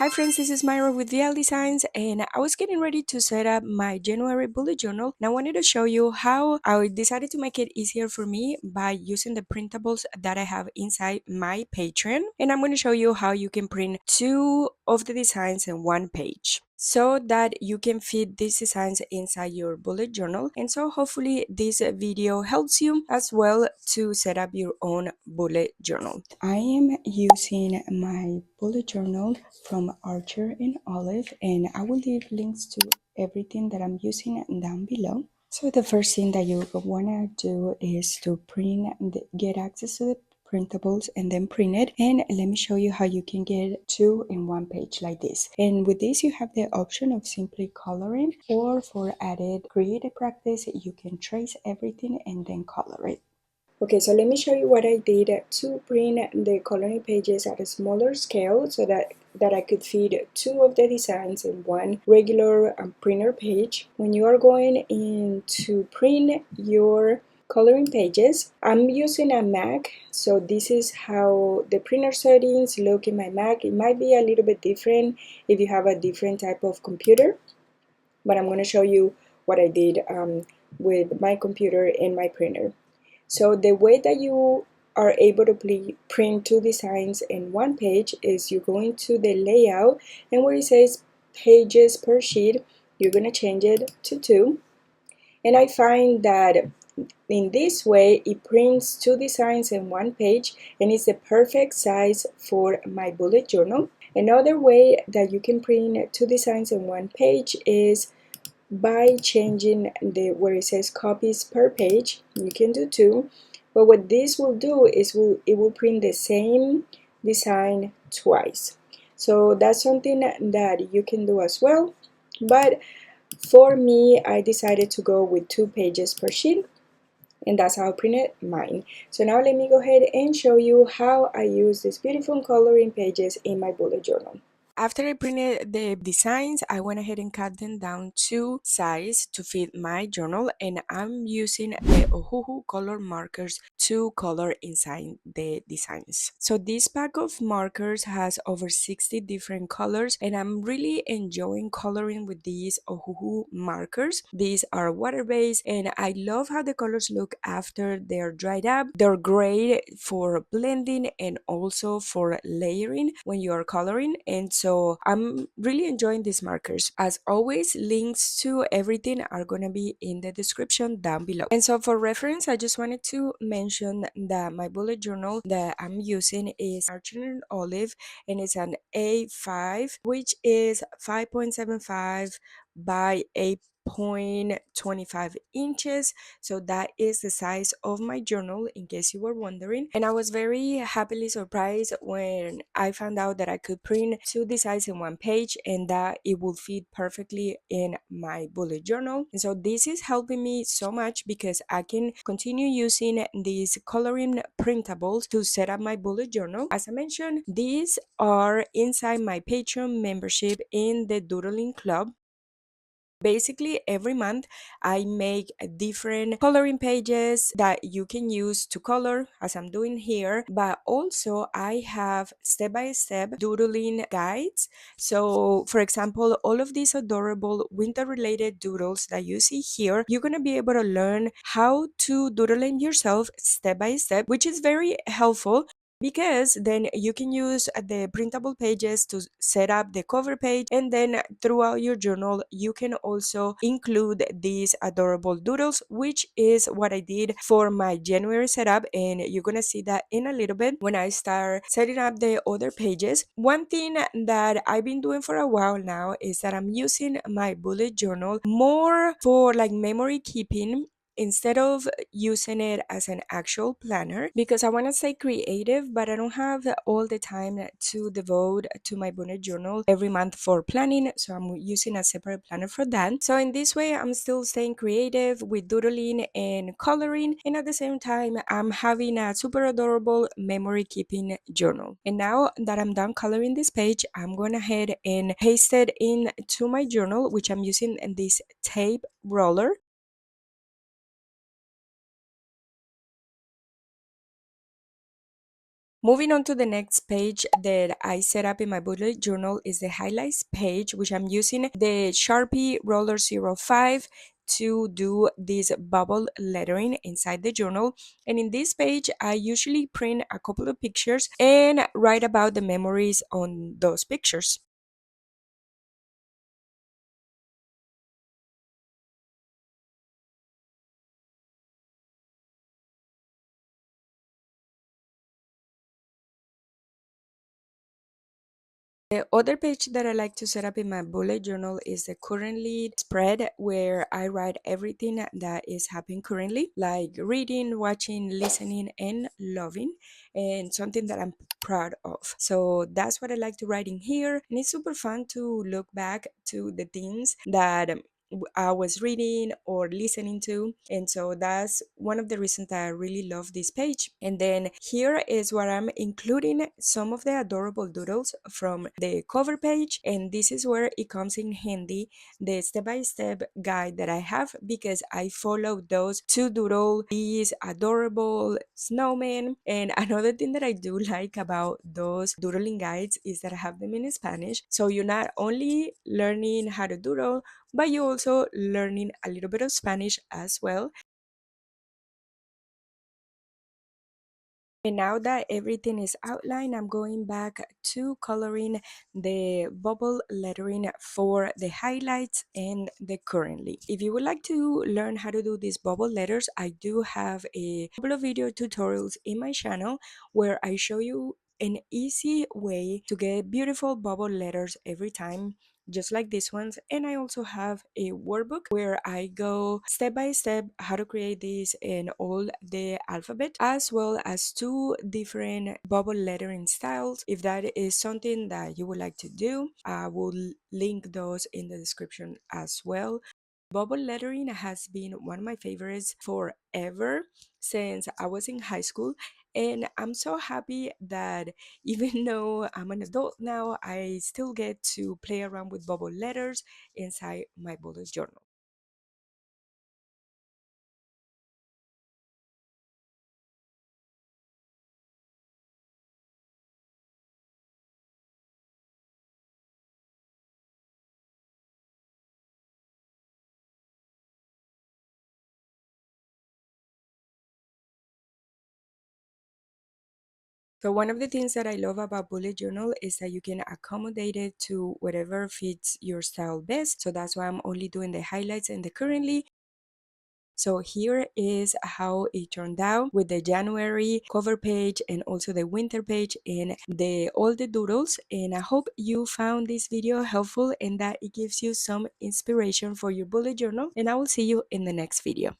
Hi friends, this is Myra with Vial Designs, and I was getting ready to set up my January bullet journal, and I wanted to show you how I decided to make it easier for me by using the printables that I have inside my Patreon. And I'm going to show you how you can print two of the designs in one page so that you can fit these designs inside your bullet journal. And so hopefully this video helps you as well to set up your own bullet journal. I am using my bullet journal from Archer and Olive, and I will leave links to everything that I'm using down below. So the first thing that you want to do is to get access to the printables and then print it. And let me show you how you can get two in one page like this. And with this you have the option of simply coloring, or for added creative practice you can trace everything and then color it. Okay, so let me show you what I did to print the coloring pages at a smaller scale so that I could feed two of the designs in one regular printer page. When you are going in to print your coloring pages, I'm using a Mac, so this is how the printer settings look in my Mac. It might be a little bit different if you have a different type of computer, but I'm going to show you what I did with my computer and my printer. So the way that you are able to print two designs in one page is you go into the layout, and where it says pages per sheet, you're going to change it to 2. And I find that in this way it prints two designs in one page, and it's the perfect size for my bullet journal. Another way that you can print two designs in one page is by changing the where it says copies per page. You can do 2, but what this will do is it will print the same design twice. So that's something that you can do as well, but for me I decided to go with 2 pages per sheet, and that's how I printed mine. So now let me go ahead and show you how I use these beautiful coloring pages in my bullet journal. After I printed the designs, I went ahead and cut them down to size to fit my journal, and I'm using the Ohuhu Color Markers to color inside the designs. So this pack of markers has over 60 different colors, and I'm really enjoying coloring with these Ohuhu markers. These are water-based, and I love how the colors look after they're dried up. They're great for blending and also for layering when you are coloring, and so I'm really enjoying these markers. As always, links to everything are going to be in the description down below. And so for reference, I just wanted to mention that my bullet journal that I'm using is Archer and Olive, and it's an A5, which is 5.75 by 8.25 inches. So that is the size of my journal, in case you were wondering. And I was very happily surprised when I found out that I could print two designs in one page and that it would fit perfectly in my bullet journal. And so this is helping me so much because I can continue using these coloring printables to set up my bullet journal. As I mentioned, these are inside my Patreon membership in the Doodling Club. Basically, every month I make different coloring pages that you can use to color, as I'm doing here, but also I have step-by-step doodling guides. So for example, all of these adorable winter-related doodles that you see here, you're going to be able to learn how to doodle them yourself step by step, which is very helpful, because then you can use the printable pages to set up the cover page, and then throughout your journal you can also include these adorable doodles, which is what I did for my January setup, and you're gonna see that in a little bit when I start setting up the other pages. One thing that I've been doing for a while now is that I'm using my bullet journal more for like memory keeping, instead of using it as an actual planner, because I want to stay creative, but I don't have all the time to devote to my bullet journal every month for planning, so I'm using a separate planner for that. So in this way I'm still staying creative with doodling and coloring, and at the same time I'm having a super adorable memory keeping journal. And now that I'm done coloring this page, I'm going ahead and paste it into my journal, which I'm using this tape roller. Moving on to the next page that I set up in my bullet journal is the highlights page, which I'm using the Sharpie Roller 05 to do this bubble lettering inside the journal. And in this page, I usually print a couple of pictures and write about the memories on those pictures. The other page that I like to set up in my bullet journal is the currently spread, where I write everything that is happening currently, like reading, watching, listening, and loving, and something that I'm proud of. So that's what I like to write in here. And it's super fun to look back to the things that I was reading or listening to. And so that's one of the reasons that I really love this page. And then here is where I'm including some of the adorable doodles from the cover page. And this is where it comes in handy, the step-by-step guide that I have, because I follow those to doodle these adorable snowmen. And another thing that I do like about those doodling guides is that I have them in Spanish. So you're not only learning how to doodle, but you also learning a little bit of Spanish as well. And now that everything is outlined, I'm going back to coloring the bubble lettering for the highlights and the currently. If you would like to learn how to do these bubble letters, I do have a couple of video tutorials in my channel where I show you an easy way to get beautiful bubble letters every time, just like these ones. And I also have a workbook where I go step by step how to create this in all the alphabet, as well as two different bubble lettering styles. If that is something that you would like to do, I will link those in the description as well. Bubble lettering has been one of my favorites forever, since I was in high school. And I'm so happy that even though I'm an adult now, I still get to play around with bubble letters inside my bullet journal. So one of the things that I love about bullet journal is that you can accommodate it to whatever fits your style best. So that's why I'm only doing the highlights and the currently. So here is how it turned out with the January cover page and also the winter page and the all the doodles. And I hope you found this video helpful and that it gives you some inspiration for your bullet journal. And I will see you in the next video.